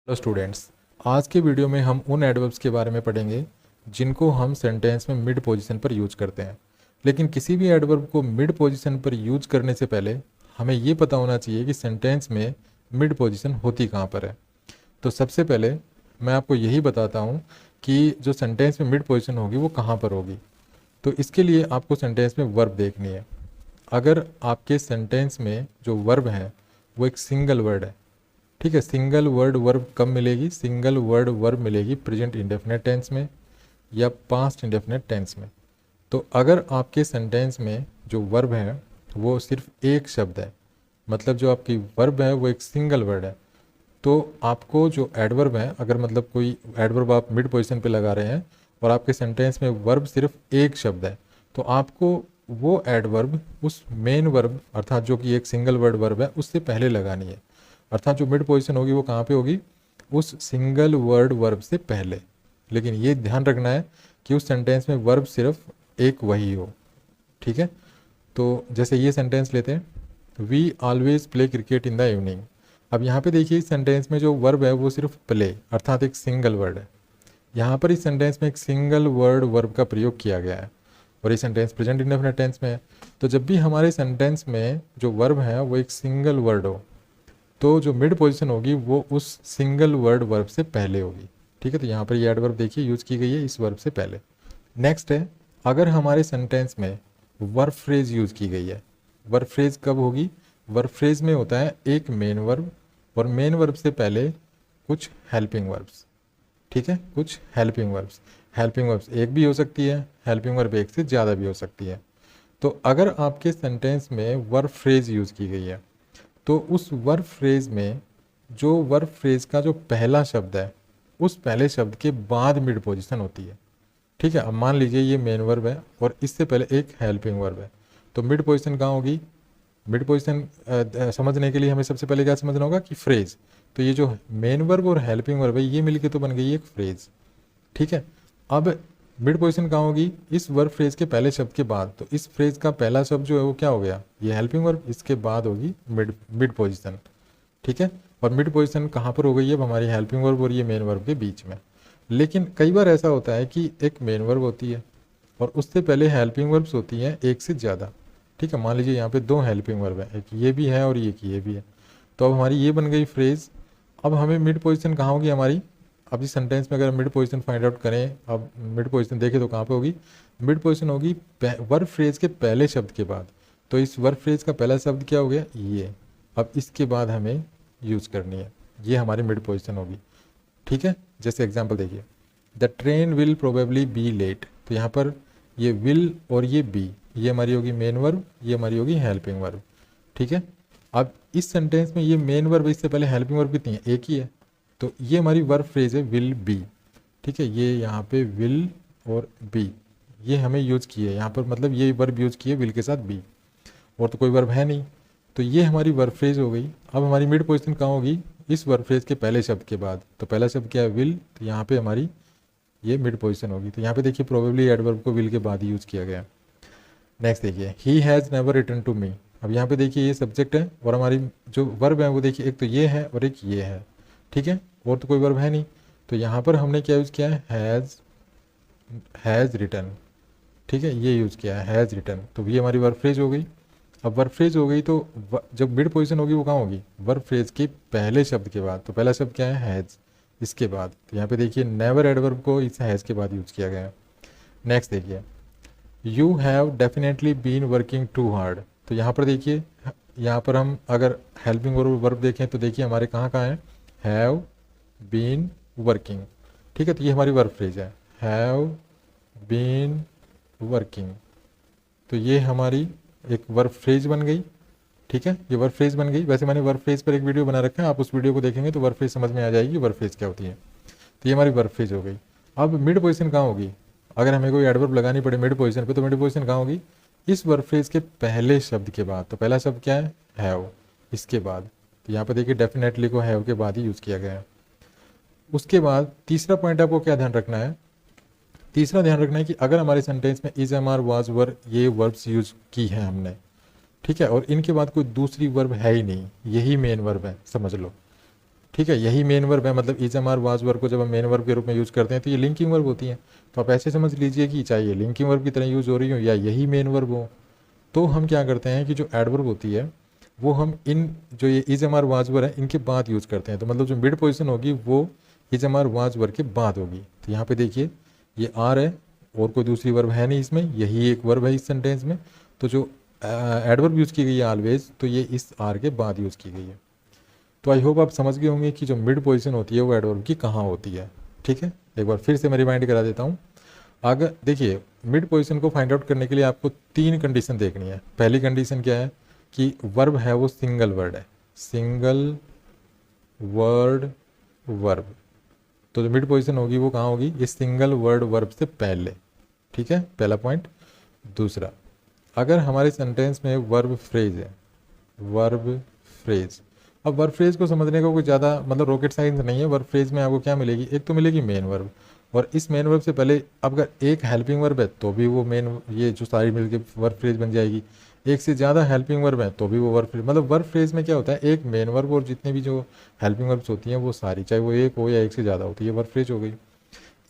Hello students, आज के video में हम उन एडवर्ब्स के बारे में पढ़ेंगे जिनको हम सेंटेंस में मिड पोजीशन पर यूज करते हैं। लेकिन किसी भी एडवर्ब को मिड पोजीशन पर यूज करने से पहले हमें ये पता होना चाहिए कि सेंटेंस में मिड पोजीशन होती कहाँ पर है। तो सबसे पहले मैं आपको यही बताता हूँ कि जो सेंटेंस में मिड पोजीशन होगी वो कहाँ पर होगी। तो इसके लिए आपको सेंटेंस में वर्ब देखनी है। अगर आपके सेंटेंस में जो वर्ब है वो एक सिंगल वर्ड है, ठीक है। सिंगल वर्ड वर्ब कब मिलेगी? सिंगल वर्ड वर्ब मिलेगी प्रेजेंट इंडेफिनेट टेंस में या पास्ट इंडेफिनेट टेंस में। तो अगर आपके सेंटेंस में जो वर्ब है वो सिर्फ एक शब्द है, मतलब जो आपकी वर्ब है वो एक सिंगल वर्ड है, तो आपको जो एडवर्ब है, अगर मतलब कोई एडवर्ब आप मिड पोजीशन पे लगा रहे हैं और आपके सेंटेंस में वर्ब सिर्फ एक शब्द है, तो आपको वो एडवर्ब उस मेन वर्ब अर्थात जो कि एक सिंगल वर्ड वर्ब है उससे पहले लगानी है। अर्थात जो मिड पोजीशन होगी वो कहाँ पे होगी? उस सिंगल वर्ड वर्ब से पहले। लेकिन ये ध्यान रखना है कि उस सेंटेंस में वर्ब सिर्फ एक वही हो, ठीक है। तो जैसे ये सेंटेंस लेते हैं, we always play cricket in the evening. अब यहाँ पे देखिए इस सेंटेंस में जो वर्ब है वो सिर्फ प्ले अर्थात एक सिंगल वर्ड है। यहाँ पर इस सेंटेंस में एक सिंगल वर्ड वर्ब का प्रयोग किया गया है और ये सेंटेंस प्रेजेंट इंडेफिनिट टेंस में है। तो जब भी हमारे सेंटेंस में जो वर्ब है वो एक सिंगल वर्ड हो तो जो मिड पोजीशन होगी वो उस सिंगल वर्ड वर्ब से पहले होगी, ठीक है। तो यहाँ पर ये एडवर्ब देखिए यूज की गई है इस वर्ब से पहले। नेक्स्ट है, अगर हमारे सेंटेंस में वर्ब फ्रेज यूज की गई है। वर्ब फ्रेज कब होगी? वर्ब फ्रेज में होता है एक मेन वर्ब और मेन वर्ब से पहले कुछ हेल्पिंग वर्ब्स, ठीक है, कुछ हेल्पिंग वर्ब्स। हेल्पिंग वर्ब्स एक भी हो सकती है, हेल्पिंग वर्ब एक से ज़्यादा भी हो सकती है। तो अगर आपके सेंटेंस में वर्ब फ्रेज यूज की गई है तो उस वर्ब फ्रेज में जो वर्ब फ्रेज का जो पहला शब्द है उस पहले शब्द के बाद मिड पोजीशन होती है, ठीक है। अब मान लीजिए ये मेन वर्ब है और इससे पहले एक हेल्पिंग वर्ब है, तो मिड पोजीशन कहाँ होगी? मिड पोजीशन समझने के लिए हमें सबसे पहले क्या समझना होगा कि फ्रेज। तो ये जो मेन वर्ब और हेल्पिंग वर्ब है ये मिलके तो बन गई एक फ्रेज, ठीक है। अब मिड पोजीशन कहाँ होगी? इस वर्ब फ्रेज के पहले शब्द के बाद। तो इस फ्रेज का पहला शब्द जो है वो क्या हो गया? ये हेल्पिंग वर्ब, इसके बाद होगी मिड पोजीशन, ठीक है। और मिड पोजीशन कहाँ पर हो गई है? अब हमारी हेल्पिंग वर्ब और ये मेन वर्ब के बीच में। लेकिन कई बार ऐसा होता है कि एक मेन वर्ब होती है और उससे पहले हेल्पिंग वर्ब्स होती हैं एक से ज़्यादा, ठीक है। मान लीजिए यहाँ पे दो हेल्पिंग वर्ब है, एक ये भी है और एक ये भी है। तो अब हमारी ये बन गई फ्रेज। अब हमें मिड पोजीशन कहाँ होगी हमारी? अब इस सेंटेंस में अगर मिड पोजीशन फाइंड आउट करें, अब मिड पोजीशन देखें तो कहाँ पे होगी? मिड पोजीशन होगी वर्ब फ्रेज के पहले शब्द के बाद। तो इस वर्ब फ्रेज का पहला शब्द क्या हो गया? ये। अब इसके बाद हमें यूज करनी है, ये हमारी मिड पोजीशन होगी, ठीक है। जैसे एग्जांपल देखिए, the train will probably be late. तो यहाँ पर ये विल और ये बी, ये हमारी होगी मेन वर्ब, ये हमारी होगी हेल्पिंग वर्ब, ठीक है। अब इस सेंटेंस में ये मेन वर्ब, इससे पहले हेल्पिंग वर्ब कितनी है? एक ही है। तो ये हमारी वर्ब फ्रेज है विल बी, ठीक है। ये यहाँ पे विल और बी ये हमें यूज किए यहाँ पर, मतलब ये वर्ब यूज किए विल के साथ बी, और तो कोई वर्ब है नहीं। तो ये हमारी वर्ब फ्रेज हो गई। अब हमारी मिड पोजीशन कहाँ होगी? इस वर्ब फ्रेज के पहले शब्द के बाद। तो पहला शब्द क्या है? विल। तो यहाँ पे हमारी ये मिड पोजीशन होगी। तो यहाँ पे देखिए प्रोबेबली एडवर्ब को विल के बाद ही यूज किया गया। नेक्स्ट देखिए, he has never return to me. अब यहाँ पे देखिए ये सब्जेक्ट है और हमारी जो वर्ब है वो देखिए एक तो ये है और एक ये है, ठीक है, और तो कोई वर्ब है नहीं। तो यहाँ पर हमने क्या यूज़ किया है? हैज़ रिटर्न, ठीक है, ये यूज़ किया है हैज़ रिटर्न। तो ये हमारी वर्ब फ्रेज हो गई। अब वर्ब फ्रेज हो गई तो जब मिड पोजीशन होगी वो कहाँ होगी? वर्ब फ्रेज के पहले शब्द के बाद। तो पहला शब्द क्या है? हैज़, इसके बाद। तो यहाँ पे देखिए नेवर एडवर्ब को इस हैज़ के बाद यूज किया गया है। नेक्स्ट देखिए, you have definitely been working too hard. तो यहाँ पर देखिए, यहाँ पर हम अगर हेल्पिंग वर्ब देखें तो देखिए हमारे कहाँ कहाँ है? हैव बीन वर्किंग, ठीक है। तो ये हमारी वर्ब फ्रेज है, हैव बीन वर्किंग। तो ये हमारी एक वर्ब फ्रेज बन गई, ठीक है, ये वर्ब फ्रेज बन गई। वैसे मैंने वर्ब फ्रेज पर एक वीडियो बना रखा है, आप उस वीडियो को देखेंगे तो वर्ब फ्रेज समझ में आ जाएगी वर्ब फ्रेज क्या होती है। तो ये हमारी वर्ब फ्रेज हो गई। अब मिड पोजीशन कहाँ होगी? अगर हमें कोई एडवर्ब लगानी पड़े मिड पोजीशन पे तो मिड पोजीशन कहाँ होगी? इस वर्ब फ्रेज के पहले शब्द के बाद। तो पहला शब्द क्या है? हैव, इसके बाद। तो यहाँ पे देखिए डेफिनेटली को हैव के बाद ही यूज किया गया है। उसके बाद तीसरा पॉइंट आपको क्या ध्यान रखना है? तीसरा ध्यान रखना है कि अगर हमारे सेंटेंस में इज, एम, आर, वाज, वर ये वर्ब्स यूज की है हमने, ठीक है, और इनके बाद कोई दूसरी वर्ब है ही नहीं, यही मेन वर्ब है समझ लो, ठीक है, यही मेन वर्ब है। मतलब is am are was verb को जब हम मेन वर्ब के रूप में यूज़ करते हैं तो ये लिंकिंग वर्ब होती है। तो आप ऐसे समझ लीजिए कि चाहे ये लिंकिंग वर्ब की तरह यूज़ हो रही हो या यही मेन वर्ब हो, तो हम क्या करते हैं कि जो एडवर्ब होती है वो हम इन जो ये is am are was verb है इनके बाद यूज़ करते हैं। तो मतलब जो मिड पोजिशन होगी वो is am are was verb के बाद होगी। तो यहाँ पे देखिए ये आर है और कोई दूसरी वर्ब है नहीं इसमें, यही एक वर्ब है इस सेंटेंस में। तो जो एडवर्ब यूज़ की गई है ऑलवेज, तो ये इस आर के बाद यूज़ की गई है। तो आई होप आप समझ गए होंगे कि जो मिड पोजीशन होती है वो एडवर्ब की कहाँ होती है। ठीक है, एक बार फिर से मैं रिमाइंड करा देता हूँ। अगर देखिए मिड पोजीशन को फाइंड आउट करने के लिए आपको 3 कंडीशन देखनी है। पहली कंडीशन क्या है कि वर्ब है वो सिंगल वर्ड है, सिंगल वर्ड वर्ब। तो जो मिड पोजीशन होगी वो कहाँ होगी, ये सिंगल वर्ड वर्ब से पहले। ठीक है, पहला पॉइंट। दूसरा, अगर हमारे सेंटेंस में वर्ब फ्रेज है, वर्ब फ्रेज, अब वर्ब फ्रेज को समझने का कोई ज़्यादा मतलब रॉकेट साइंस नहीं है। वर्ब फ्रेज में आपको क्या मिलेगी, एक तो मिलेगी मेन वर्ब, और इस मेन वर्ब से पहले अब अगर एक हेल्पिंग वर्ब है तो भी वो मेन ये जो सारी मिलके वर्ब फ्रेज बन जाएगी। एक से ज़्यादा हेल्पिंग वर्ब है तो भी वो वर्ब फ्रेज, मतलब वर्ब फ्रेज में क्या होता है, एक मेन वर्ब और जितने भी जो हेल्पिंग वर्ब्स होती हैं वो सारी, चाहे वो एक हो या एक से ज़्यादा होती है, वर्ब फ्रेज हो गई।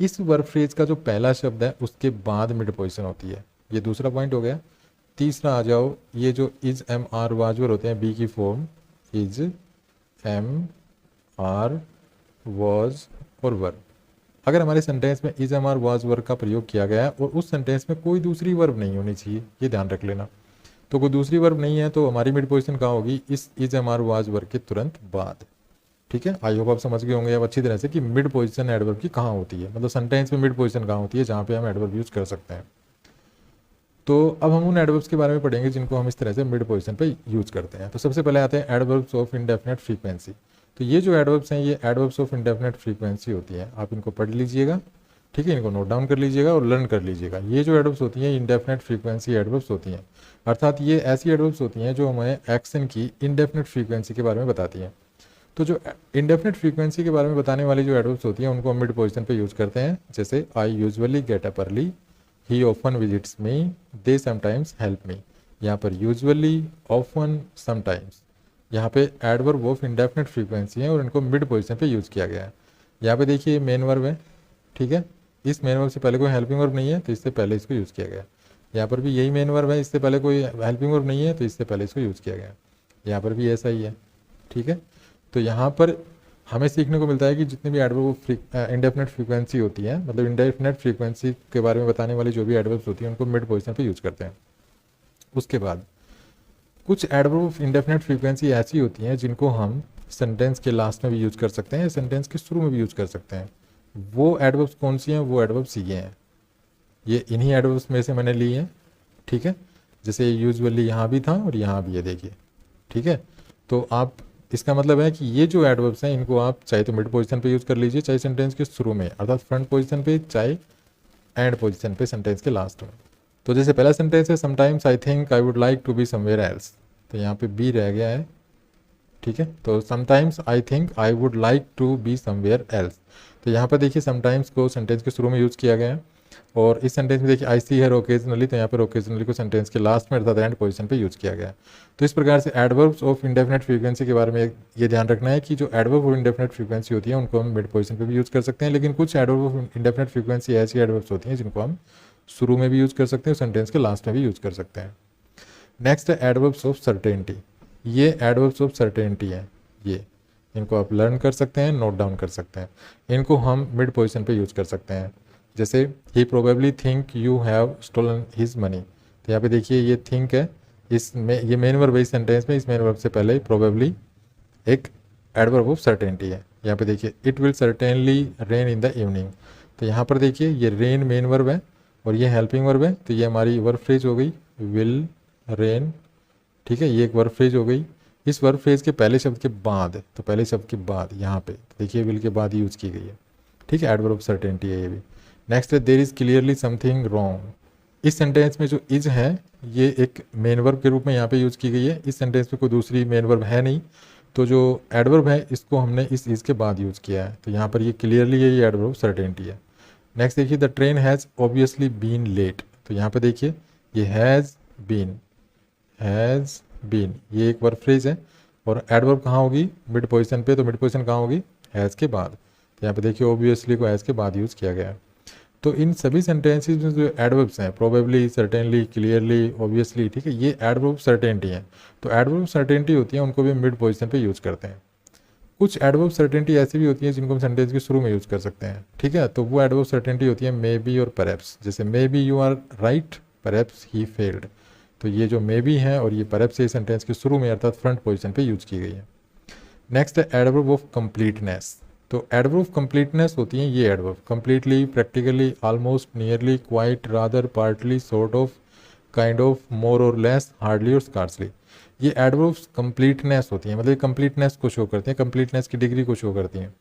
इस वर्ब फ्रेज का जो पहला शब्द है उसके बाद मिड पोजिशन होती है। ये दूसरा पॉइंट हो गया। तीसरा आ जाओ, ये जो इज एम आर वाजवर होते हैं बी की form, is am are was और वर्ब। अगर हमारे सेंटेंस में is am are was verb का प्रयोग किया गया है और उस सेंटेंस में कोई दूसरी वर्ब नहीं होनी चाहिए, ये ध्यान रख लेना। तो कोई दूसरी वर्ब नहीं है तो हमारी मिड पोजीशन कहाँ होगी, इस is am are was verb के तुरंत बाद। ठीक है, आई होप आप समझ गए होंगे अब अच्छी तरह से कि मिड पोजीशन एडवर्ब की कहाँ होती है, मतलब सेंटेंस में मिड पोजीशन कहाँ होती है जहाँ पे हम एडवर्ब यूज कर सकते हैं। तो अब हम उन एडवर्ब्स के बारे में पढ़ेंगे जिनको हम इस तरह से मिड पोजीशन पे यूज करते हैं। तो सबसे पहले आते हैं एडवर्ब्स ऑफ इंडेफिनेट फ्रीक्वेंसी। तो ये जो एडवर्ब्स हैं ये एडवर्ब्स ऑफ इंडेफिनेट फ्रीक्वेंसी होती हैं, आप इनको पढ़ लीजिएगा। ठीक है, इनको नोट डाउन कर लीजिएगा और लर्न कर लीजिएगा। ये जो एडवर्ब्स होती हैं इंडेफिनेट फ्रीक्वेंसी एडवर्ब्स होती हैं, अर्थात ये ऐसी एडवर्ब्स होती हैं जो हमें एक्शन की इंडेफिनेट फ्रीक्वेंसी के बारे में बताती हैं। तो जो इंडेफिनेट फ्रीक्वेंसी के बारे में बताने वाली जो एडवर्ब्स होती हैं उनको हम मिड पोजीशन पे यूज करते हैं। जैसे I usually get up early, he often visits me, they sometimes help me. यहाँ पर यूजुअली, ऑफन, समटाइम्स, यहाँ पे एडवर्ब ऑफ इंडेफिनेट फ्रीक्वेंसी है और इनको मिड पोजीशन पे यूज़ किया गया है। यहाँ पे देखिए मेन वर्ब है, ठीक है, इस मेन वर्ब से पहले कोई हेल्पिंग वर्ब नहीं है तो इससे पहले इसको यूज़ किया गया। यहाँ पर भी यही मेन वर्ब है, इससे पहले कोई हेल्पिंग वर्ब नहीं है तो इससे पहले इसको यूज़ किया गया। यहाँ पर भी ऐसा ही है। ठीक है, तो यहाँ पर हमें सीखने को मिलता है कि जितने भी एडवर्ब इंडेफिनेट फ्रीक्वेंसी होती है, मतलब इंडेफिनेट फ्रीक्वेंसी के बारे में बताने वाली जो भी एडवर्ब्स होती है उनको मिड पोजीशन पे यूज़ करते हैं। उसके बाद कुछ एडवर्ब ऑफ इंडेफिनेट फ्रीक्वेंसी ऐसी होती हैं जिनको हम सेंटेंस के लास्ट में भी यूज़ कर सकते हैं, सेंटेंस के शुरू में भी यूज़ कर सकते हैं। वो एडवर्ब्स कौन सी हैं, वो एडवर्ब्स ये हैं, ये इन्हीं एडवर्ब्स में से मैंने ली हैं। ठीक है, जैसे यूजुअली यहाँ भी था और यहाँ भी है, देखिए। ठीक है, तो आप इसका मतलब है कि ये जो एडवर्ब्स हैं इनको आप चाहे तो मिड पोजीशन पे यूज़ कर लीजिए, चाहे सेंटेंस के शुरू में अर्थात फ्रंट पोजीशन पे, चाहे एंड पोजीशन पे सेंटेंस के लास्ट में। तो जैसे पहला सेंटेंस है sometimes I think I would like to be somewhere else, तो यहाँ पे बी रह गया है। ठीक है, तो sometimes I think I would like to be somewhere else, तो यहाँ पर देखिए समटाइम्स को सेंटेंस के शुरू में यूज़ किया गया है और इस सेंटेंस में देखिए आई सी हर ओकेजनली, तो यहाँ पर ओकेजनली को सेंटेंस के लास्ट में अर्थात एंड पोजीशन पे यूज़ किया गया है। तो इस प्रकार से एडवर्ब्स ऑफ इंडेफिनेट फ्रीक्वेंसी के बारे में ये ध्यान रखना है कि जो एडवर्ब ऑफ इंडेफिनेट फ्रीक्वेंसी होती है उनको हम मिड पोजीशन पे भी यूज़ कर सकते हैं, लेकिन कुछ एडवर्ब ऑफ इंडेफिनेट फ्रीक्वेंसी ऐसी एडवर्ब्स होती हैं जिनको हम शुरू में भी यूज़ कर सकते हैं, सेंटेंस के लास्ट में भी यूज़ कर सकते हैं। नेक्स्ट है एडवर्ब्स ऑफ सर्टेनिटी। ये एडवर्ब्स ऑफ सर्टेनिटी है, ये इनको आप लर्न कर सकते हैं, नोट डाउन कर सकते हैं। इनको हम मिड पोजीशन पे यूज़ कर सकते हैं। जैसे he probably think you have stolen his money, तो यहाँ पे देखिए ये थिंक है, इसमें ये मेन वर्ब है इस सेंटेंस में, इस मेन वर्ब से पहले प्रोबेबली एक एडवर्ब ऑफ सर्टेनिटी है। यहाँ पे देखिए it will certainly rain in the evening, तो यहाँ पर देखिए ये रेन मेन वर्ब है और ये हेल्पिंग वर्ब है, तो ये हमारी वर्ब फ्रेज हो गई विल रेन। ठीक है, ये एक वर्ब फ्रेज हो गई। इस वर्ब फ्रेज के पहले शब्द के बाद, तो पहले शब्द के बाद यहाँ पे देखिए विल के बाद यूज की गई है। ठीक है, एडवर्ब ऑफ सर्टेनिटी है ये भी। नेक्स्ट है there is clearly something wrong. इस सेंटेंस में जो इज है ये एक मेन वर्ब के रूप में यहाँ पे यूज की गई है। इस सेंटेंस में कोई दूसरी मेन वर्ब है नहीं, तो जो एडवर्ब है इसको हमने इस इज के बाद यूज किया है, तो यहाँ पर ये क्लियरली है, ये एडवर्ब ऑफ सर्टेनिटी है। नेक्स्ट देखिए the train has obviously been late, तो यहाँ पे देखिए ये हैज़ बीन, ये एक वर्ब फ्रेज है और एडवर्ब कहाँ होगी, मिड पोजीशन पे, तो मिड पोजीशन कहाँ होगी, हैज़ के बाद। तो यहाँ पे देखिए ऑब्वियसली को हैज़ के बाद यूज़ किया गया है। तो इन सभी सेंटेंसेस में जो एडवर्ब्स हैं, प्रोबेबली, सर्टेनली, क्लियरली, ऑब्वियसली, ठीक है, ये एडवर्ब सर्टेनिटी हैं। तो एडवर्ब सर्टेनिटी होती है, उनको भी मिड पोजीशन पे यूज़ करते हैं। कुछ एडवर्ब सर्टेनिटी ऐसी भी होती है जिनको हम सेंटेंस के शुरू में यूज़ कर सकते हैं, ठीक है। तो वो एडवर्ब सर्टेनिटी होती है मे बी और परहैप्स। जैसे maybe you are right, perhaps he failed. तो ये जो मे बी है और ये परहैप्स ये सेंटेंस के शुरू में अर्थात फ्रंट पोजीशन पे यूज़ की गई है। नेक्स्ट है एडवर्ब ऑफ कंप्लीटनेस। तो एडवर्ब ऑफ कंप्लीटनेस होती हैं ये adverb, completely, practically, almost, nearly, quite, rather, partly, sort of, kind of, more और लेस, हार्डली और स्कार्सली। ये एडवर्ब्स कंप्लीटनेस होती हैं, मतलब कंप्लीटनेस को शो करते हैं, कंप्लीटनेस की डिग्री को शो करती हैं।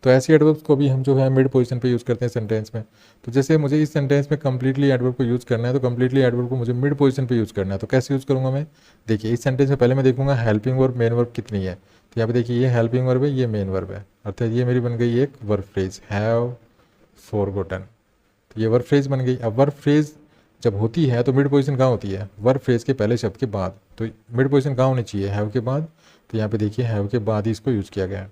तो ऐसी एडवर्ब्स को भी हम जो है मिड पोजीशन पे यूज़ करते हैं सेंटेंस में। तो जैसे मुझे इस सेंटेंस में कंप्लीटली एडवर्ब को यूज़ करना है, तो कंप्लीटली एडवर्ब को मुझे मिड पोजीशन पे यूज़ करना है। तो कैसे यूज़ करूँगा मैं, देखिए इस सेंटेंस में पहले मैं देखूंगा हेल्पिंग वर्ब, मेन वर्ब कितनी है। तो यहाँ पे देखिए ये हेल्पिंग वर्ब है, ये मेन वर्ब है, अर्थात ये मेरी बन गई एक वर्ब फ्रेज, हैव फॉरगॉटन। तो ये वर्ब फ्रेज बन गई। अब वर्ब फ्रेज जब होती है तो मिड पोजीशन कहाँ होती है, वर्ब फ्रेज के पहले शब्द के बाद। तो मिड पोजीशन कहाँ होनी चाहिए, हैव के बाद। तो यहाँ पे देखिए हैव के बाद ही इसको यूज़ किया गया है।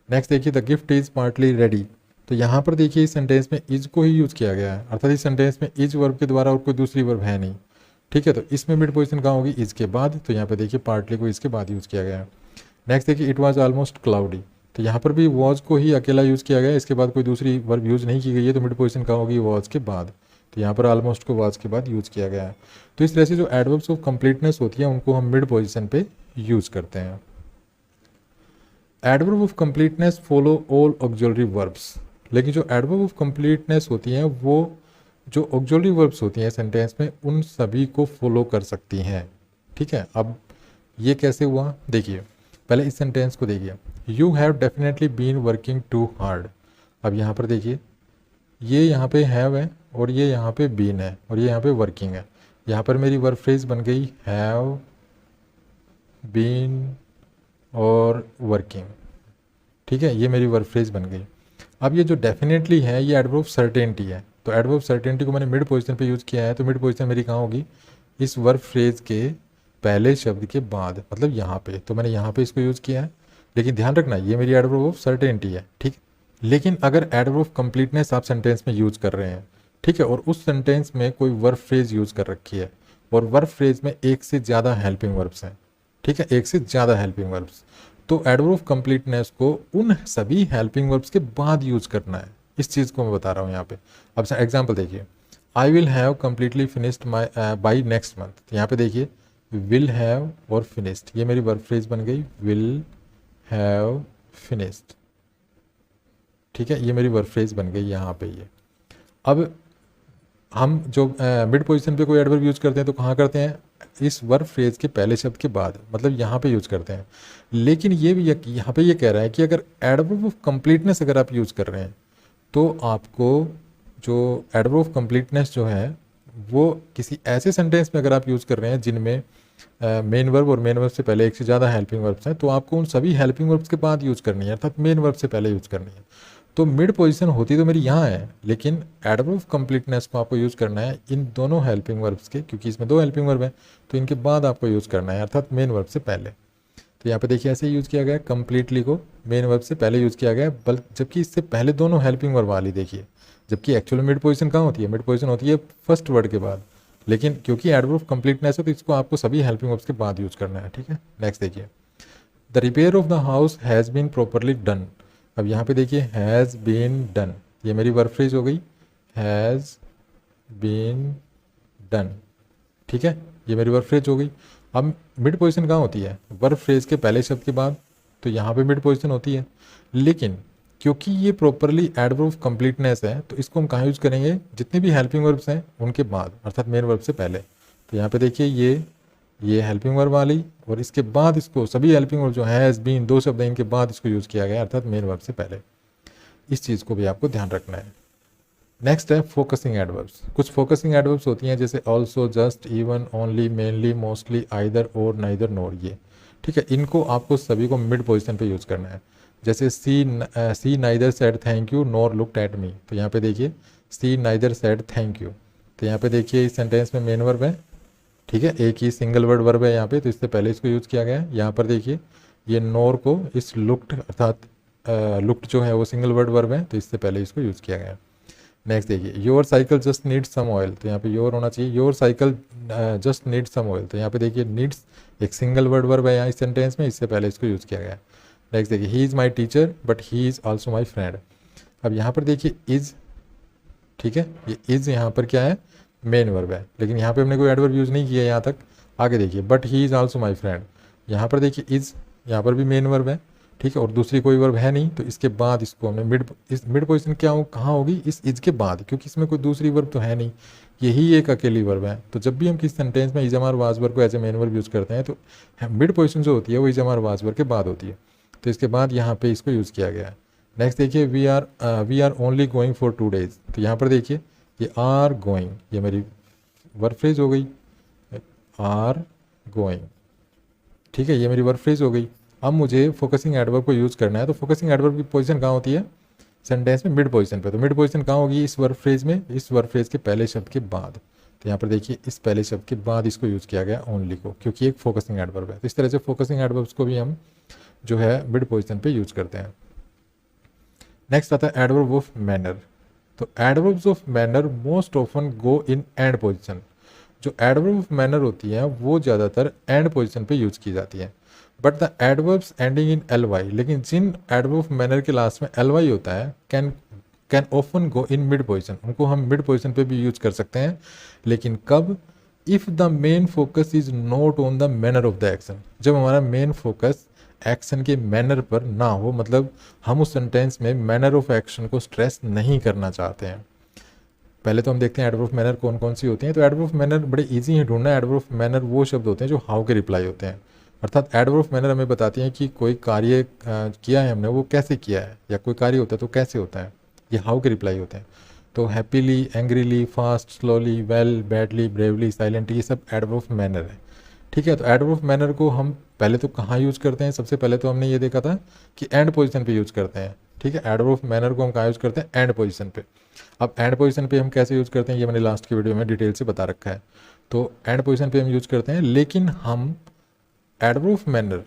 नेक्स्ट देखिए the gift is partly ready. तो यहाँ पर देखिए इस सेंटेंस में इज को ही यूज़ किया गया है, अर्थात इस सेंटेंस में इज वर्ब के द्वारा और कोई दूसरी वर्ब है नहीं, ठीक है। तो इसमें मिड पोजीशन कहाँ होगी, इज के बाद। तो यहाँ पे देखिए पार्टली को इसके बाद यूज़ किया गया है। नेक्स्ट देखिए इट वाज ऑलमोस्ट क्लाउडी। तो यहाँ पर भी वॉज को ही अकेला यूज़ किया गया है, इसके बाद कोई दूसरी वर्ब यूज़ नहीं की गई है, तो मिड पोजीशन कहाँ होगी, वॉज के बाद। तो यहाँ पर ऑलमोस्ट को वॉज के बाद यूज़ किया गया है। तो इस तरह से जो एडवर्ब्स ऑफ कंप्लीटनेस होती है उनको हम मिड पोजीशन पे यूज़ करते हैं। Adverb of completeness follow all auxiliary verbs. लेकिन जो एडवर्ब ऑफ कंप्लीटनेस होती हैं वो जो ऑक्सिलरी वर्ब्स होती हैं सेंटेंस में उन सभी को फॉलो कर सकती हैं, ठीक है। अब ये कैसे हुआ, देखिए पहले इस सेंटेंस को देखिए, you have definitely been working too hard. अब यहाँ पर देखिए ये यहाँ पे हैव है और ये यहाँ पे बीन है और ये यहाँ पे वर्किंग है। यहाँ पर मेरी वर्ब फ्रेज बन गई हैव बीन और वर्किंग, ठीक है, ये मेरी वर्ब फ्रेज बन गई। अब ये जो डेफिनेटली है ये एडवर्ब सर्टेनिटी है। तो एडवर्ब सर्टेनिटी को मैंने मिड पोजीशन पे यूज़ किया है, तो मिड पोजीशन मेरी कहाँ होगी, इस वर्ब फ्रेज के पहले शब्द के बाद, मतलब यहाँ पे। तो मैंने यहाँ पे इसको यूज़ किया है, लेकिन ध्यान रखना ये मेरी एडवर्ब ऑफ सर्टेनिटी है, ठीक। लेकिन अगर एडवर्ब ऑफ कंप्लीटनेस आप सेंटेंस में यूज़ कर रहे हैं, ठीक है, और उस सेंटेंस में कोई वर्ब फ्रेज यूज़ कर रखी है और वर्ब फ्रेज में एक से ज़्यादा हेल्पिंग वर्ब्स हैं, ठीक है, एक से ज़्यादा हेल्पिंग वर्ब्स, तो एडवर्ब ऑफ कंप्लीटनेस को उन सभी हेल्पिंग वर्ब्स के बाद यूज़ करना है। इस चीज़ को मैं बता रहा हूँ यहाँ पे। अब एग्जाम्पल देखिए, I will have completely finished my by next month. तो यहाँ पे देखिए विल हैव और फिनिश्ड, ये मेरी वर्ब फ्रेज बन गई, विल हैव फिनिश्ड, ठीक है, ये मेरी वर्ब फ्रेज बन गई यहाँ पे ये। अब हम जो मिड पोजीशन पे कोई एडवर्ब यूज़ करते हैं तो कहाँ करते हैं, इस वर्ब फ्रेज के पहले शब्द के बाद, मतलब यहाँ पे यूज़ करते हैं। लेकिन ये भी यहाँ पे ये कह रहा है कि अगर एडवर्ब ऑफ कंप्लीटनेस अगर आप यूज़ कर रहे हैं तो आपको जो एडवर्ब ऑफ कंप्लीटनेस जो है वो किसी ऐसे सेंटेंस में अगर आप यूज़ कर रहे हैं जिनमें मेन वर्ब और मेन वर्ब से पहले एक से ज़्यादा हेल्पिंग वर्ब्स हैं, तो आपको उन सभी हेल्पिंग वर्ब्स के बाद यूज़ करनी है, अर्थात मेन वर्ब से पहले यूज़ करनी है। तो मिड पोजीशन होती तो मेरी यहाँ है, लेकिन एडवर्ब ऑफ कंप्लीटनेस को आपको यूज़ करना है इन दोनों हेल्पिंग वर्ब्स के, क्योंकि इसमें दो हेल्पिंग वर्ब हैं, तो इनके बाद आपको यूज़ करना है, अर्थात मेन वर्ब से पहले। तो यहाँ पे देखिए ऐसे यूज़ किया गया है, कंप्लीटली को मेन वर्ब से पहले यूज़ किया गया है, बल्कि जबकि इससे पहले दोनों हेल्पिंग वर्ब वाली देखिए, जबकि एक्चुअली मिड पोजीशन कहाँ होती है, मिड पोजीशन होती है फर्स्ट वर्ड के बाद, लेकिन क्योंकि एडवर्ब ऑफ कंप्लीटनेस है तो इसको आपको सभी हेल्पिंग वर्ब्स के बाद यूज़ करना है, ठीक है। नेक्स्ट देखिए, the repair of the house has been properly done. अब यहाँ पे देखिए हैज़ बीन डन, ये मेरी वर्ब फ्रेज हो गई, हैज़ बीन डन, ठीक है, ये मेरी वर्ब फ्रेज हो गई। अब मिड पोजीशन कहाँ होती है, वर्ब फ्रेज के पहले शब्द के बाद, तो यहाँ पे मिड पोजीशन होती है। लेकिन क्योंकि ये प्रॉपरली एडवर्ब ऑफ कंप्लीटनेस है तो इसको हम कहाँ यूज़ करेंगे, जितने भी हेल्पिंग वर्ब्स हैं उनके बाद, अर्थात मेन वर्ब से पहले। तो यहाँ पे देखिए ये हेल्पिंग वर्ब वाली और इसके बाद इसको सभी हेल्पिंग वर्ब जो हैज़ बीन दो शब्द हैं इनके बाद इसको यूज़ किया गया, अर्थात मेन वर्ब से पहले। इस चीज़ को भी आपको ध्यान रखना है। नेक्स्ट है फोकसिंग एडवर्ब्स। कुछ फोकसिंग एडवर्ब्स होती हैं जैसे also, just, even, only, mainly, mostly, either और, नाइदर, नोर, ये, ठीक है, इनको आपको सभी को मिड पोजीशन पे यूज़ करना है। जैसे she neither said thank you nor looked at me. तो यहाँ पे देखिए she neither said thank you, तो यहाँ पे देखिए इस सेंटेंस में मेन वर्ब है, ठीक है, एक ही सिंगल वर्ड वर्ब है यहाँ पे, तो इससे पहले इसको यूज़ किया गया है। यहाँ पर देखिए ये नोर को इस लुक्ड अर्थात लुक्ड जो है वो सिंगल वर्ड वर्ब है, तो इससे पहले इसको यूज़ किया गया है। नेक्स्ट देखिए, your cycle just need some oil, तो यहाँ पे योर होना चाहिए, your cycle just need some oil, तो यहाँ पे देखिए नीड्स एक सिंगल वर्ड वर्ब है यहाँ इस सेंटेंस में, इससे पहले इसको यूज़ किया गया है। नेक्स्ट देखिए, he is my teacher but he is also my friend. अब यहाँ पर देखिए इज़, ठीक है, ये इज़ यहाँ पर क्या है, मेन वर्ब है, लेकिन यहाँ पे हमने कोई एडवर्ब यूज़ नहीं किया यहाँ तक। आगे देखिए, but he is also my friend, यहाँ पर देखिए इज़, यहाँ पर भी मेन वर्ब है, ठीक है, और दूसरी कोई वर्ब है नहीं, तो इसके बाद इसको हमने इस मिड पोजीशन क्या हो कहाँ होगी, इस इज के बाद, क्योंकि इसमें कोई दूसरी वर्ब तो है नहीं, यही एक अकेली वर्ब है। तो जब भी हम किसी सेंटेंस में इजम और वाज वर्ब को as a main verb use करते हैं तो मिड पोजीशन जो होती है वो इजम और वाज वर्ब के बाद होती है, तो इसके बाद यहाँ पे इसको यूज़ किया गया है। नेक्स्ट देखिए, we are only going for 2 days, तो यहाँ पर देखिए ये आर गोइंग, ये मेरी वर्ब फ्रेज हो गई, आर गोइंग, ठीक है, ये मेरी वर्ब फ्रेज हो गई। अब मुझे फोकसिंग एडवर्ब को यूज़ करना है, तो फोकसिंग एडवर्ब की पोजीशन कहाँ होती है सेंटेंस में, मिड पोजीशन पे, तो मिड पोजीशन कहाँ होगी, इस वर्ब फ्रेज में, इस वर्ब फ्रेज के पहले शब्द के बाद। तो यहाँ पर देखिए इस पहले शब्द के बाद इसको यूज़ किया गया ओनली को, क्योंकि एक फोकसिंग एडवर्ब है। तो इस तरह से फोकसिंग एडवर्ब्स को भी हम जो है मिड पोजीशन पे यूज़ करते हैं। नेक्स्ट आता है एडवर्ब ऑफ मैनर, तो adverbs of manner most often go in and position. जो एडवर्ब ऑफ मैनर होती है वो ज़्यादातर एंड पोजीशन पे यूज़ की जाती है। But the adverbs ending in L Y, लेकिन जिन एडवर्ब ऑफ मैनर के लास्ट में एल वाई होता है can often go in mid position, उनको हम मिड पोजीशन पे भी यूज़ कर सकते हैं, लेकिन कब, if the main focus is not on the manner of the action, जब हमारा मेन फोकस एक्शन के मैनर पर ना हो, मतलब हम उस सेंटेंस में मैनर ऑफ एक्शन को स्ट्रेस नहीं करना चाहते हैं। पहले तो हम देखते हैं एडवर्ब ऑफ मैनर कौन कौन सी होती हैं। तो एडवर्ब ऑफ मैनर बड़े इजी हैं ढूंढना। एडवर्ब ऑफ मैनर वो शब्द होते हैं जो हाउ के रिप्लाई होते हैं, अर्थात एडवर्ब ऑफ मैनर हमें बताती हैं कि कोई कार्य किया है हमने, वो कैसे किया है, या कोई कार्य होता है तो कैसे होता है, ये हाउ के रिप्लाई होते हैं। तो happily, angrily, fast, slowly, well, badly, bravely, silently, ये सब एडवर्ब ऑफ मैनर है, ठीक है। तो एडवर्ब ऑफ मैनर को हम पहले तो कहाँ यूज़ करते हैं, सबसे पहले तो हमने ये देखा था कि एंड पोजीशन पे यूज़ करते हैं, ठीक है। एडवर्ब ऑफ मैनर को हम कहाँ यूज़ करते हैं, एंड पोजीशन पे। अब एंड पोजीशन पे हम कैसे यूज़ करते हैं ये मैंने लास्ट की वीडियो में डिटेल से बता रखा है। तो एंड पोजीशन पे हम यूज़ करते हैं, लेकिन हम एडवर्ब ऑफ मैनर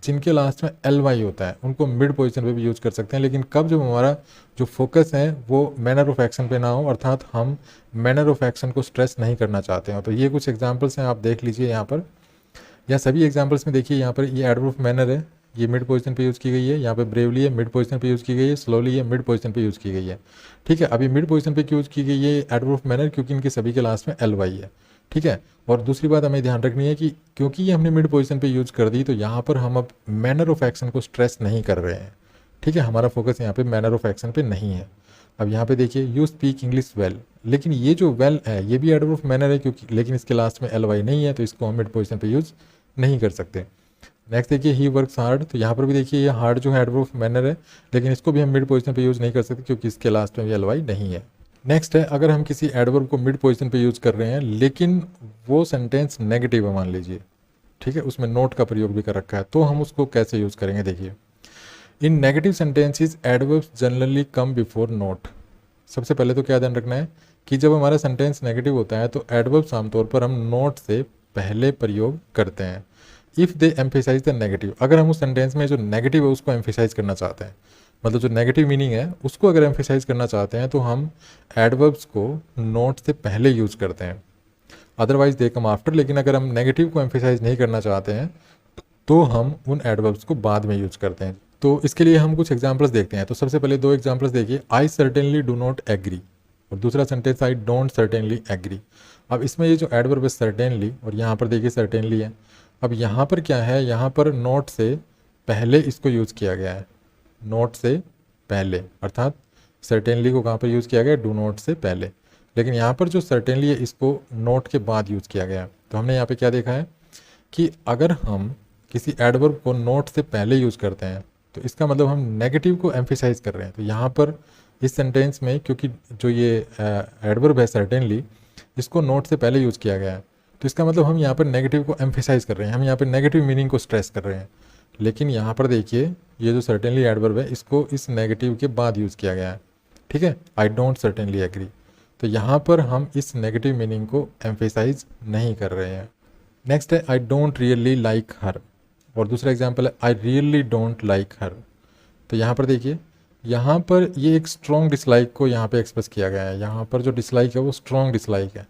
जिनके लास्ट में एल वाई होता है उनको मिड पोजीशन पे भी यूज़ कर सकते हैं, लेकिन कब, जब हमारा जो फोकस है वो मैनर ऑफ एक्शन पे ना हो, अर्थात हम मैनर ऑफ एक्शन को स्ट्रेस नहीं करना चाहते हो। तो ये कुछ एग्जाम्पल्स हैं, आप देख लीजिए यहाँ पर, या सभी एग्जाम्पल्स में देखिए यहाँ पर ये एडवर्ब ऑफ मैनर है, ये मिड पोजीशन पे यूज़ की गई है, यहाँ पे ब्रेवली है मिड पोजीशन पे यूज़ की गई है, स्लोली है मिड पोजीशन पे यूज़ की गई है, ठीक है। अभी मिड पोजीशन पे यूज़ की गई है एडवर्ब ऑफ मैनर क्योंकि इनके सभी के लास्ट में एल वाई है, ठीक है। और दूसरी बात हमें ध्यान रखनी है कि क्योंकि ये हमने मिड पोजीशन पे यूज़ कर दी, तो यहाँ पर हम अब मैनर ऑफ एक्शन को स्ट्रेस नहीं कर रहे हैं, ठीक है। हमारा फोकस यहाँ पे मैनर ऑफ एक्शन पे नहीं है। अब यहाँ पे देखिए यू स्पीक इंग्लिश वेल, लेकिन ये जो वेल है ये भी एडवर्ब ऑफ मैनर है, क्योंकि लेकिन इसके लास्ट में एल वाई नहीं है, तो इसको हम मिड पोजीशन पे यूज़ नहीं कर सकते। नेक्स्ट देखिए ही वर्क्स हार्ड, तो यहाँ पर भी देखिए ये हार्ड जो है एडवर्ब ऑफ मैनर है, लेकिन इसको भी हम मिड पोजीशन पे यूज़ नहीं कर सकते क्योंकि इसके लास्ट में भी एल वाई नहीं है। नेक्स्ट है, अगर हम किसी एडवर्ब को मिड पोजीशन पे यूज़ कर रहे हैं लेकिन वो सेंटेंस नेगेटिव है मान लीजिए, ठीक है, उसमें नोट का प्रयोग भी कर रखा है, तो हम उसको कैसे यूज़ करेंगे देखिए। In negative sentences adverbs generally come before not. सबसे पहले तो क्या ध्यान रखना है कि जब हमारा सेंटेंस नेगेटिव होता है तो एडवर्ब्स आमतौर पर हम नोट से पहले प्रयोग करते हैं। If they emphasize the negative, अगर हम उस सेंटेंस में जो नेगेटिव है उसको एम्फेसाइज करना चाहते हैं, मतलब जो नेगेटिव मीनिंग है उसको अगर एम्फेसाइज करना चाहते हैं, तो हम एडवर्ब्स को नोट से पहले यूज़ करते हैं, अदरवाइज दे कम आफ्टर। लेकिन अगर हम नेगेटिव को एम्फेसाइज नहीं करना चाहते हैं तो हम उन एडवर्ब्स को बाद में यूज़ करते हैं। तो इसके लिए हम कुछ एग्जाम्पल्स देखते हैं। तो सबसे पहले दो एग्जाम्पल्स देखिए, I certainly do not agree, और दूसरा sentence I don't certainly agree. अब इसमें ये जो एडवर्ब है सर्टेनली, और यहाँ पर देखिए सर्टेनली है। अब यहाँ पर क्या है, यहाँ पर नोट से पहले इसको यूज़ किया गया है, नोट से पहले, अर्थात सर्टेनली को कहाँ पर यूज़ किया गया, डू नोट से पहले। लेकिन यहाँ पर जो सर्टेनली है इसको नोट के बाद यूज़ किया गया है। तो हमने यहाँ पे क्या देखा है कि अगर हम किसी एडवर्ब को नोट से पहले यूज़ करते हैं तो इसका मतलब हम नेगेटिव को एम्फेसाइज कर रहे हैं। तो यहाँ पर इस सेंटेंस में क्योंकि जो ये एडवर्ब है सर्टेनली, इसको नोट से पहले यूज़ किया गया है, तो इसका मतलब हम यहाँ पर नेगेटिव को एम्फेसाइज कर रहे हैं, हम यहाँ पर नेगेटिव मीनिंग को स्ट्रेस कर रहे हैं। लेकिन यहाँ पर देखिए ये जो सर्टेनली एडवर्ब है इसको इस नेगेटिव के बाद यूज़ किया गया है, ठीक है, आई डोंट सर्टेनली एग्री। तो यहाँ पर हम इस नेगेटिव मीनिंग को एम्फेसाइज नहीं कर रहे हैं। नेक्स्ट है आई डोंट रियली लाइक हर। और दूसरा एग्जाम्पल है आई रियली डोंट लाइक हर। तो यहाँ पर देखिए, यहाँ पर ये एक स्ट्रॉन्ग डिसलाइक को यहाँ पे एक्सप्रेस किया गया है। यहाँ पर जो डिसलाइक है वो स्ट्रॉन्ग डिसलाइक है,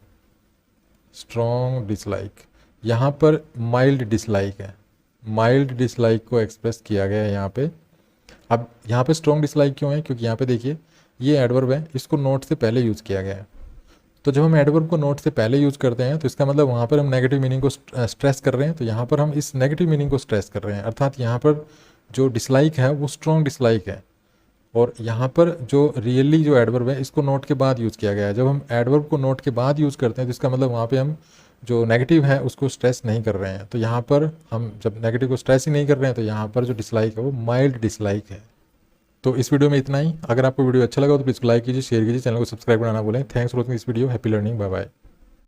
स्ट्रॉन्ग डिसलाइक। यहाँ पर माइल्ड डिसलाइक है, माइल्ड डिसलाइक को एक्सप्रेस किया गया है यहाँ पे। अब यहाँ पे स्ट्रॉन्ग डिसलाइक क्यों है? क्योंकि यहाँ पे देखिए ये एडवर्ब है, इसको नोट से पहले यूज़ किया गया है। तो जब हम एडवर्ब को नोट से पहले यूज़ करते हैं तो इसका मतलब वहाँ पर हम नेगेटिव मीनिंग को स्ट्रेस कर रहे हैं। तो यहाँ पर हम इस नेगेटिव मीनिंग को स्ट्रेस कर रहे हैं, अर्थात यहाँ पर जो डिसलाइक है वो स्ट्रॉन्ग डिसलाइक है। और यहाँ पर जो रियली जो एडवर्ब है इसको नोट के बाद यूज़ किया गया है। जब हम एडवर्ब को नोट के बाद यूज़ करते हैं तो इसका मतलब वहाँ पे हम जो नेगेटिव है उसको स्ट्रेस नहीं कर रहे हैं। तो यहाँ पर हम जब नेगेटिव को स्ट्रेस ही नहीं कर रहे हैं तो यहाँ पर जो डिसलाइक है वो माइल्ड डिसलाइक है। तो इस वीडियो में इतना ही। अगर आपको वीडियो अच्छा लगा तो प्लीज़ लाइक कीजिए, शेयर कीजिए, चैनल को सब्सक्राइब करना ना भूलें। Thanks for watching this video. Happy learning, bye bye.